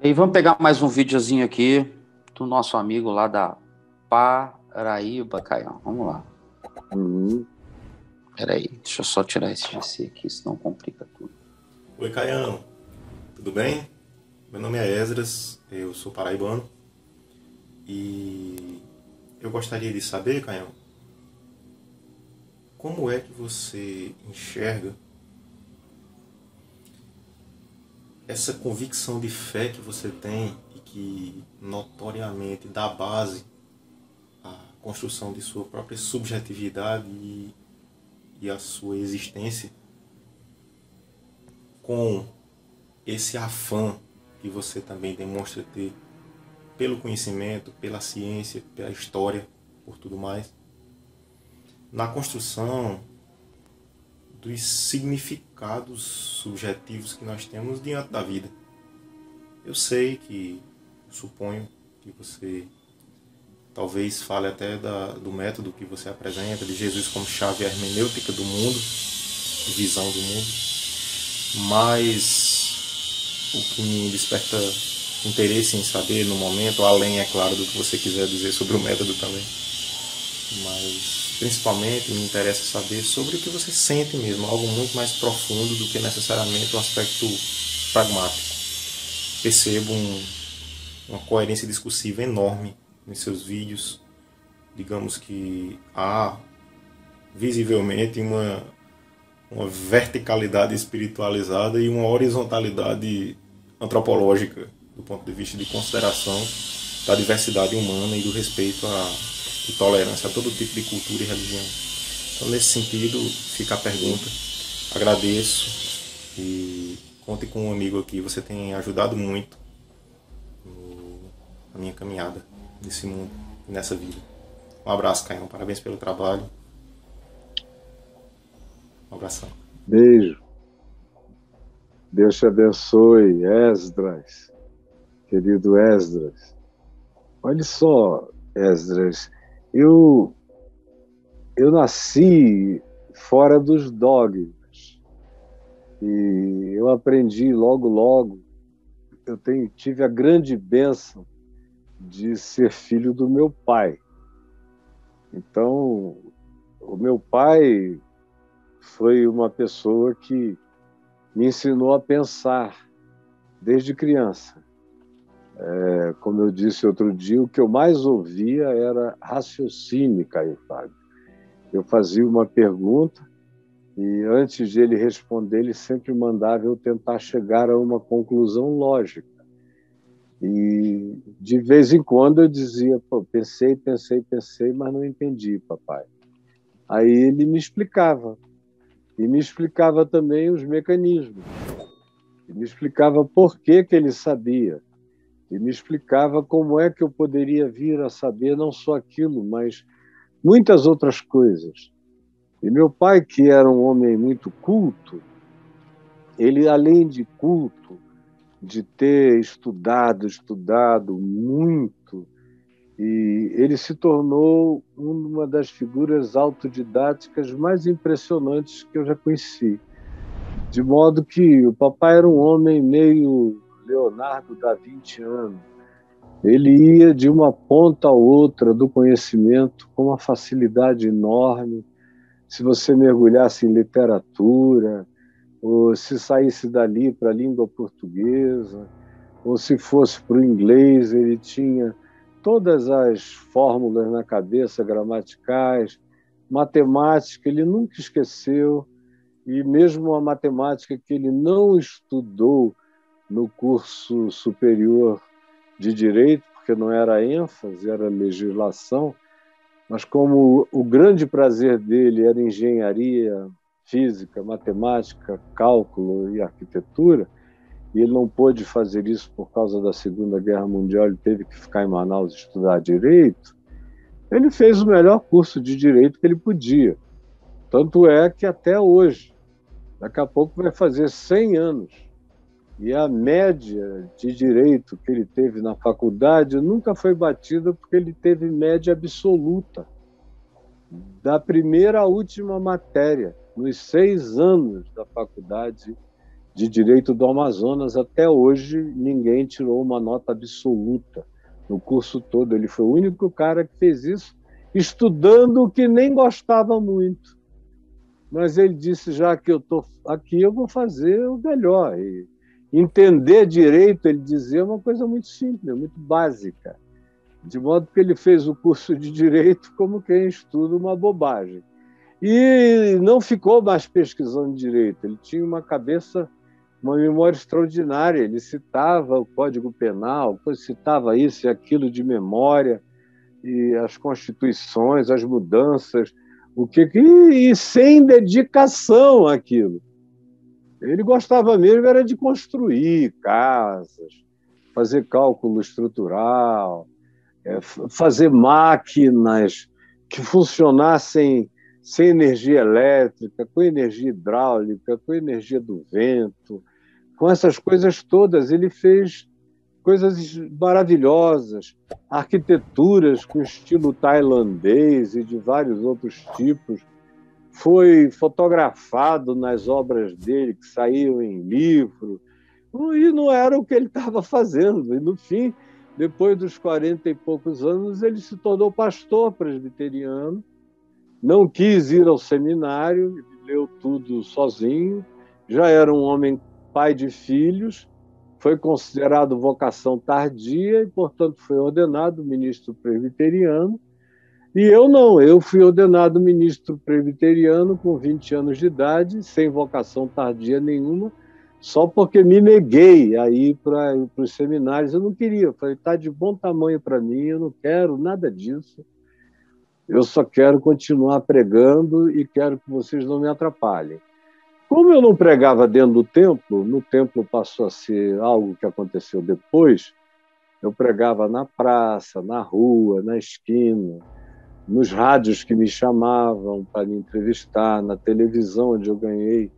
E aí, vamos pegar mais um videozinho aqui do nosso amigo lá da Paraíba, Caião. Vamos lá. Uhum. Peraí, deixa eu só tirar esse GC aqui, senão complica tudo. Oi, Caião, tudo bem? Meu nome é Esdras, eu sou paraibano e eu gostaria de saber, Caião, como é que você enxerga essa convicção de fé que você tem e que notoriamente dá base à construção de sua própria subjetividade e a sua existência com esse afã que você também demonstra ter pelo conhecimento, pela ciência, pela história, por tudo mais, na construção dos significados subjetivos que nós temos diante da vida. Eu sei que, suponho que você talvez fale até do método que você apresenta, de Jesus como chave hermenêutica do mundo, visão do mundo, mas o que me desperta interesse em saber no momento, além, é claro, do que você quiser dizer sobre o método também, mas principalmente me interessa saber sobre o que você sente mesmo, algo muito mais profundo do que necessariamente um aspecto pragmático. Percebo uma coerência discursiva enorme nos seus vídeos. Digamos que há visivelmente uma verticalidade espiritualizada e uma horizontalidade antropológica do ponto de vista de consideração da diversidade humana e do respeito e tolerância a todo tipo de cultura e religião. Então, nesse sentido, fica a pergunta. Agradeço e conte com um amigo aqui. Você tem ajudado muito na minha caminhada nesse mundo e nessa vida. Um abraço, Caião. Parabéns pelo trabalho. Um abração. Beijo. Deus te abençoe, Esdras, querido Esdras. Olha só, Esdras, eu nasci fora dos dogmas e eu aprendi logo. Tive a grande bênção de ser filho do meu pai. Então, o meu pai foi uma pessoa que me ensinou a pensar desde criança. Como eu disse outro dia, o que eu mais ouvia era raciocínio, Caio Fábio. Eu fazia uma pergunta e antes de ele responder, ele sempre mandava eu tentar chegar a uma conclusão lógica. E de vez em quando eu dizia, pô, pensei, mas não entendi, papai. Aí ele me explicava. E me explicava também os mecanismos. E me explicava por que ele sabia. E me explicava como é que eu poderia vir a saber não só aquilo, mas muitas outras coisas. E meu pai, que era um homem muito culto, ele, além de culto, de ter estudado muito, e ele se tornou uma das figuras autodidáticas mais impressionantes que eu já conheci. De modo que o papai era um homem meio Leonardo da Vinci. Ele ia de uma ponta a outra do conhecimento com uma facilidade enorme. Se você mergulhasse em literatura, ou se saísse dali para a língua portuguesa, ou se fosse para o inglês, ele tinha todas as fórmulas na cabeça, gramaticais, matemática, ele nunca esqueceu, e mesmo a matemática que ele não estudou no curso superior de Direito, porque não era ênfase, era legislação, mas como o grande prazer dele era engenharia, física, matemática, cálculo e arquitetura, e ele não pôde fazer isso por causa da Segunda Guerra Mundial, ele teve que ficar em Manaus estudar Direito, ele fez o melhor curso de Direito que ele podia. Tanto é que até hoje, daqui a pouco vai fazer 100 anos, e a média de Direito que ele teve na faculdade nunca foi batida porque ele teve média absoluta, da primeira à última matéria, nos 6 anos da faculdade de Direito do Amazonas. Até hoje, ninguém tirou uma nota absoluta no curso todo. Ele foi o único cara que fez isso, estudando o que nem gostava muito. Mas ele disse, já que eu estou aqui, eu vou fazer o melhor. E entender direito, ele dizia, é uma coisa muito simples, muito básica. De modo que ele fez o curso de Direito como quem estuda uma bobagem. E não ficou mais pesquisando Direito. Ele tinha uma cabeça, uma memória extraordinária. Ele citava o Código Penal, citava isso e aquilo de memória, e as constituições, as mudanças, e sem dedicação àquilo. Ele gostava mesmo era de construir casas, fazer cálculo estrutural, fazer máquinas que funcionassem sem energia elétrica, com energia hidráulica, com energia do vento, com essas coisas todas. Ele fez coisas maravilhosas, arquiteturas com estilo tailandês e de vários outros tipos. Foi fotografado nas obras dele, que saíam em livro, e não era o que ele estava fazendo. E, no fim, depois dos 40 e poucos anos, ele se tornou pastor presbiteriano, não quis ir ao seminário, leu tudo sozinho, já era um homem pai de filhos, foi considerado vocação tardia e, portanto, foi ordenado ministro presbiteriano. E eu não, eu fui ordenado ministro presbiteriano com 20 anos de idade, sem vocação tardia nenhuma, só porque me neguei a ir para os seminários. Eu não queria, eu falei, está de bom tamanho para mim, eu não quero nada disso. Eu só quero continuar pregando e quero que vocês não me atrapalhem. Como eu não pregava dentro do templo, no templo passou a ser algo que aconteceu depois, eu pregava na praça, na rua, na esquina, nos rádios que me chamavam para me entrevistar, na televisão, onde eu ganhei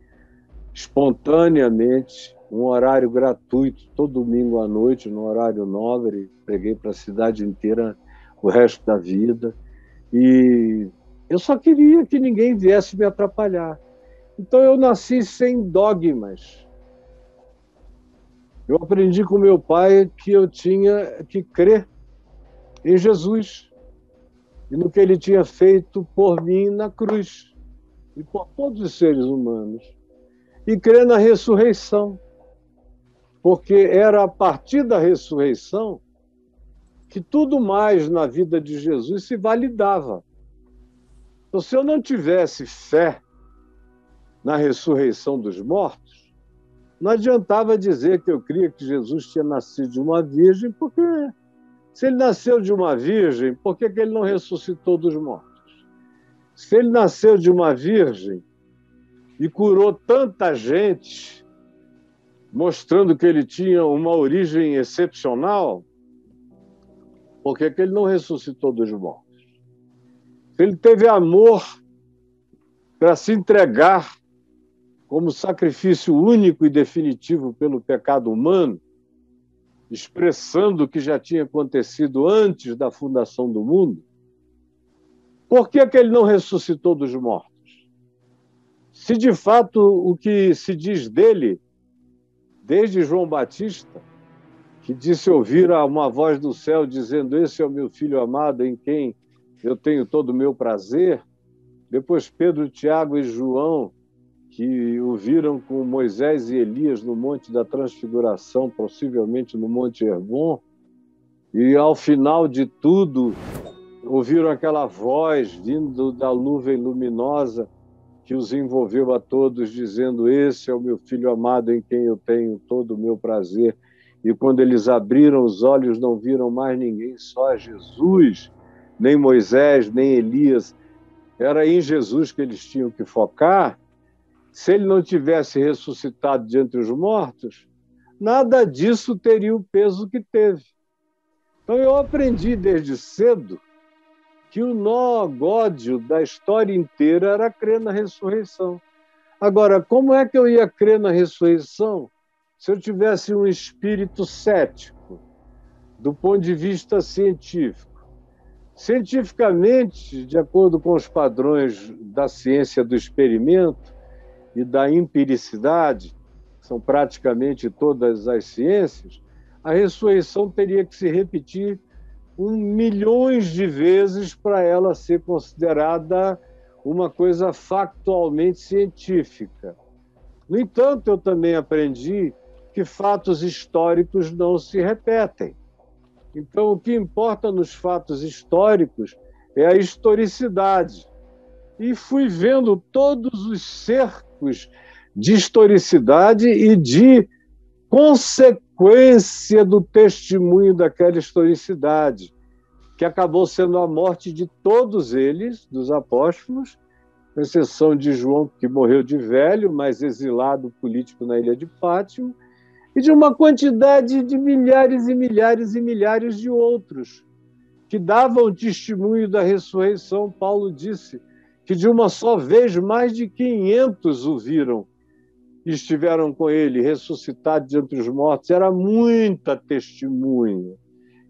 espontaneamente um horário gratuito, todo domingo à noite, no horário nobre, preguei para a cidade inteira o resto da vida. E eu só queria que ninguém viesse me atrapalhar. Então eu nasci sem dogmas. Eu aprendi com meu pai que eu tinha que crer em Jesus e no que ele tinha feito por mim na cruz e por todos os seres humanos. E crer na ressurreição, porque era a partir da ressurreição que tudo mais na vida de Jesus se validava. Então, se eu não tivesse fé na ressurreição dos mortos, não adiantava dizer que eu cria que Jesus tinha nascido de uma virgem, porque se ele nasceu de uma virgem, por que ele não ressuscitou dos mortos? Se ele nasceu de uma virgem e curou tanta gente, mostrando que ele tinha uma origem excepcional, por que ele não ressuscitou dos mortos? Se ele teve amor para se entregar como sacrifício único e definitivo pelo pecado humano, expressando o que já tinha acontecido antes da fundação do mundo, por que ele não ressuscitou dos mortos? Se de fato o que se diz dele, desde João Batista, que disse ouvir uma voz do céu dizendo: esse é o meu filho amado em quem eu tenho todo o meu prazer. Depois Pedro, Tiago e João, que o viram com Moisés e Elias no Monte da Transfiguração, possivelmente no Monte Hermon, e ao final de tudo ouviram aquela voz vindo da nuvem luminosa que os envolveu a todos, dizendo: esse é o meu filho amado em quem eu tenho todo o meu prazer. E quando eles abriram os olhos, não viram mais ninguém, só Jesus, nem Moisés, nem Elias. Era em Jesus que eles tinham que focar. Se ele não tivesse ressuscitado de entre os mortos, nada disso teria o peso que teve. Então eu aprendi desde cedo que o nó gódio da história inteira era crer na ressurreição. Agora, como é que eu ia crer na ressurreição se eu tivesse um espírito cético do ponto de vista científico? Cientificamente, de acordo com os padrões da ciência do experimento e da empiricidade, são praticamente todas as ciências, a ressurreição teria que se repetir milhões de vezes para ela ser considerada uma coisa factualmente científica. No entanto, eu também aprendi que fatos históricos não se repetem. Então, o que importa nos fatos históricos é a historicidade. E fui vendo todos os cercos de historicidade e de consequência do testemunho daquela historicidade, que acabou sendo a morte de todos eles, dos apóstolos, com exceção de João, que morreu de velho, mas exilado político na ilha de Pátimo, e de uma quantidade de milhares e milhares e milhares de outros, que davam testemunho da ressurreição. Paulo disse que de uma só vez mais de 500 o viram e estiveram com ele, ressuscitado de entre os mortos. Era muita testemunha,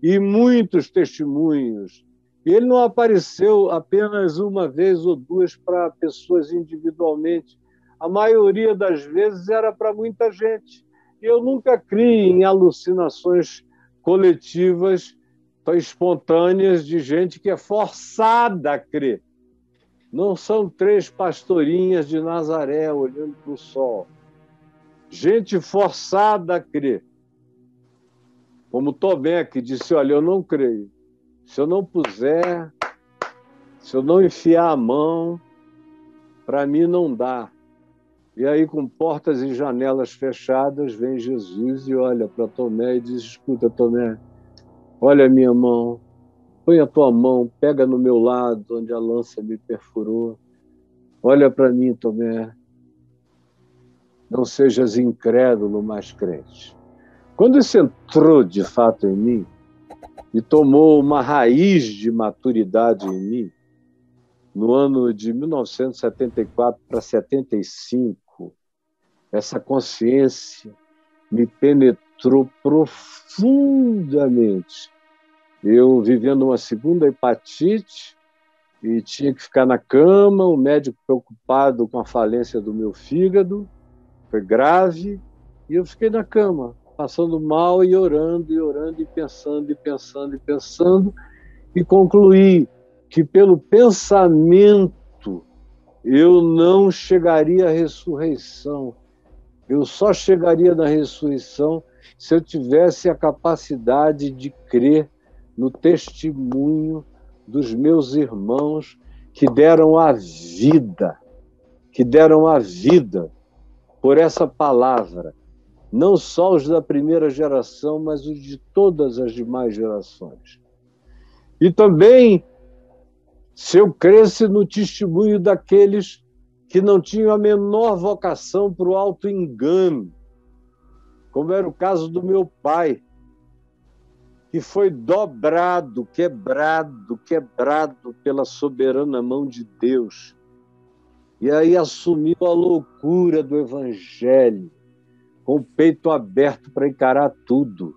e muitos testemunhos. E ele não apareceu apenas uma vez ou duas para pessoas individualmente. A maioria das vezes era para muita gente. E eu nunca criei em alucinações coletivas espontâneas de gente que é forçada a crer. Não são 3 pastorinhas de Nazaré olhando para o sol. Gente forçada a crer. Como Tomé, que disse, olha, eu não creio. Se eu não puser, se eu não enfiar a mão, para mim não dá. E aí, com portas e janelas fechadas, vem Jesus e olha para Tomé e diz, escuta, Tomé, olha a minha mão, põe a tua mão, pega no meu lado, onde a lança me perfurou. Olha para mim, Tomé. Não sejas incrédulo, mas crente. Quando isso entrou, de fato, em mim, e tomou uma raiz de maturidade em mim, no ano de 1974 para 75, essa consciência me penetrou profundamente. Eu vivendo uma segunda hepatite e tinha que ficar na cama, o médico preocupado com a falência do meu fígado, foi grave, e eu fiquei na cama, passando mal e orando, e pensando, e concluí que pelo pensamento eu não chegaria à ressurreição. Eu só chegaria na ressurreição se eu tivesse a capacidade de crer no testemunho dos meus irmãos que deram a vida por essa palavra. Não só os da primeira geração, mas os de todas as demais gerações. E também, se eu cresce no testemunho daqueles que não tinham a menor vocação para o auto-engano, como era o caso do meu pai, que foi dobrado, quebrado pela soberana mão de Deus, e aí assumiu a loucura do Evangelho, com o peito aberto para encarar tudo.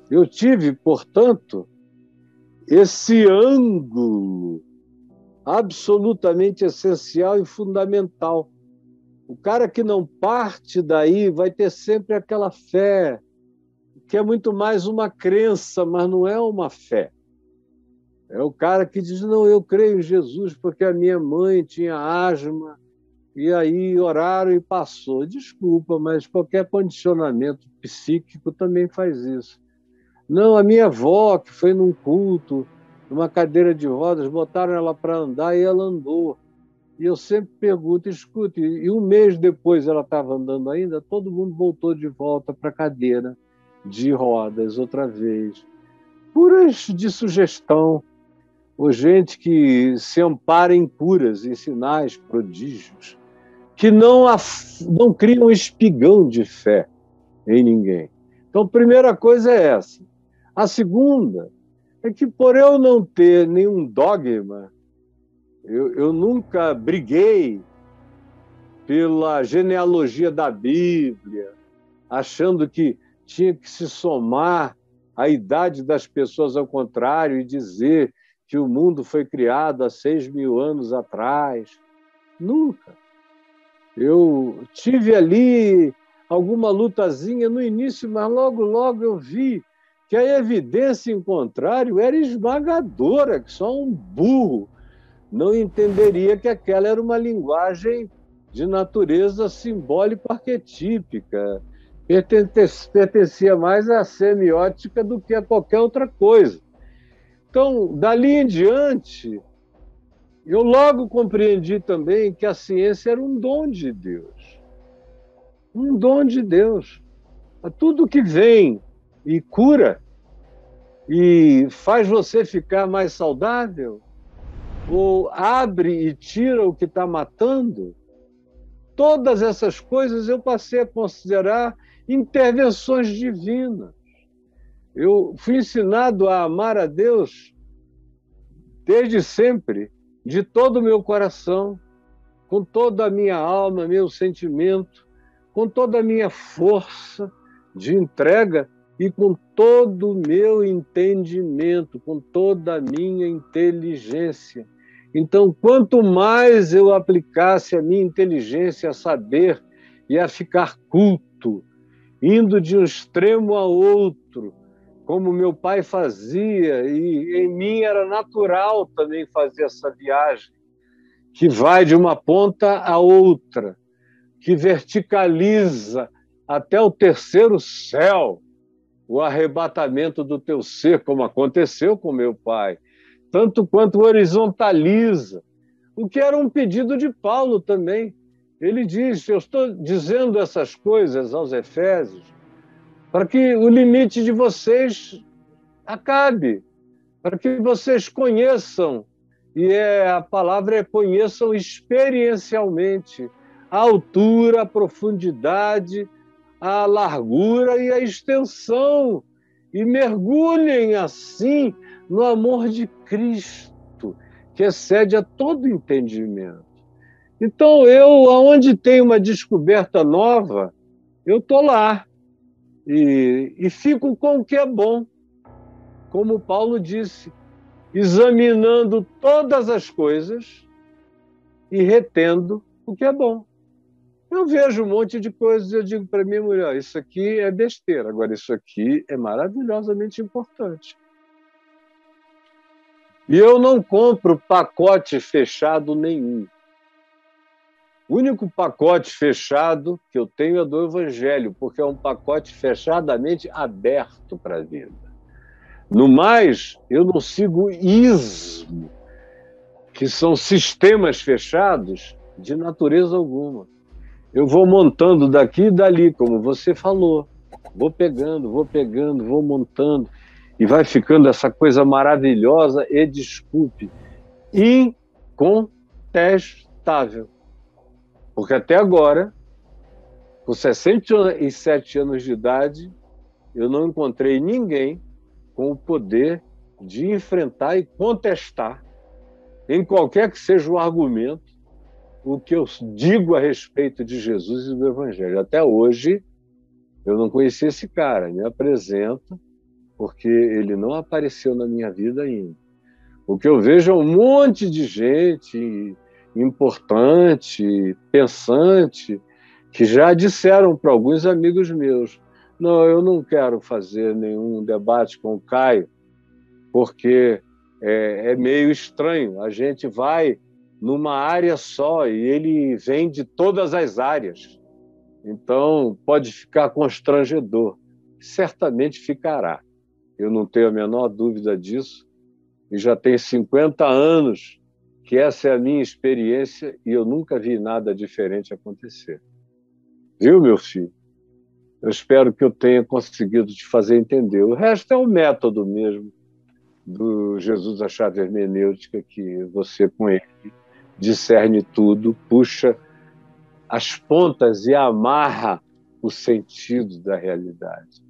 Eu tive, portanto, esse ângulo absolutamente essencial e fundamental. O cara que não parte daí vai ter sempre aquela fé, que é muito mais uma crença, mas não é uma fé. É o cara que diz, não, eu creio em Jesus porque a minha mãe tinha asma, e aí oraram e passou. Desculpa, mas qualquer condicionamento psíquico também faz isso. Não, a minha avó, que foi num culto, numa cadeira de rodas, botaram ela para andar e ela andou. E eu sempre pergunto, escute, e um mês depois ela estava andando ainda, todo mundo voltou de volta para a cadeira de rodas outra vez. Curas de sugestão, ou gente que se ampara em curas, em sinais, prodígios, que não criam espigão de fé em ninguém. Então, a primeira coisa é essa. A segunda é que, por eu não ter nenhum dogma, eu nunca briguei pela genealogia da Bíblia, achando que tinha que se somar a idade das pessoas ao contrário e dizer que o mundo foi criado há 6.000 anos atrás. Nunca. Eu tive ali alguma lutazinha no início, mas logo, logo eu vi que a evidência em contrário era esmagadora, que só um burro não entenderia que aquela era uma linguagem de natureza simbólica arquetípica. Pertencia mais à semiótica do que a qualquer outra coisa. Então, dali em diante, eu logo compreendi também que a ciência era um dom de Deus. Um dom de Deus. Tudo que vem e cura e faz você ficar mais saudável, ou abre e tira o que está matando, todas essas coisas eu passei a considerar intervenções divinas. Eu fui ensinado a amar a Deus desde sempre, de todo o meu coração, com toda a minha alma, meu sentimento, com toda a minha força de entrega e com todo o meu entendimento, com toda a minha inteligência. Então, quanto mais eu aplicasse a minha inteligência a saber e a ficar culto, indo de um extremo a outro, como meu pai fazia, e em mim era natural também fazer essa viagem, que vai de uma ponta a outra, que verticaliza até o terceiro céu, o arrebatamento do teu ser, como aconteceu com meu pai, tanto quanto horizontaliza, o que era um pedido de Paulo também. Ele diz: eu estou dizendo essas coisas aos Efésios para que o limite de vocês acabe, para que vocês conheçam, e a palavra é conheçam experiencialmente a altura, a profundidade, a largura e a extensão, e mergulhem assim no amor de Cristo, que excede a todo entendimento. Então, aonde tem uma descoberta nova, eu estou lá e fico com o que é bom, como Paulo disse, examinando todas as coisas e retendo o que é bom. Eu vejo um monte de coisas e eu digo para minha mulher: isso aqui é besteira, agora isso aqui é maravilhosamente importante. E eu não compro pacote fechado nenhum. O único pacote fechado que eu tenho é do Evangelho, porque é um pacote fechadamente aberto para a vida. No mais, eu não sigo ismo, que são sistemas fechados de natureza alguma. Eu vou montando daqui e dali, como você falou. Vou pegando, vou montando. E vai ficando essa coisa maravilhosa e, desculpe, incontestável. Porque até agora, com 67 anos de idade, eu não encontrei ninguém com o poder de enfrentar e contestar, em qualquer que seja o argumento, o que eu digo a respeito de Jesus e do Evangelho. Até hoje, eu não conheci esse cara. Me apresenta, porque ele não apareceu na minha vida ainda. O que eu vejo é um monte de gente importante, pensante, que já disseram para alguns amigos meus: não, eu não quero fazer nenhum debate com o Caio, porque é meio estranho. A gente vai numa área só e ele vem de todas as áreas. Então, pode ficar constrangedor. Certamente ficará. Eu não tenho a menor dúvida disso. E já tem 50 anos que essa é a minha experiência e eu nunca vi nada diferente acontecer. Viu, meu filho? Eu espero que eu tenha conseguido te fazer entender. O resto é um método mesmo do Jesus da chave hermenêutica, que você, com ele, discerne tudo, puxa as pontas e amarra o sentido da realidade.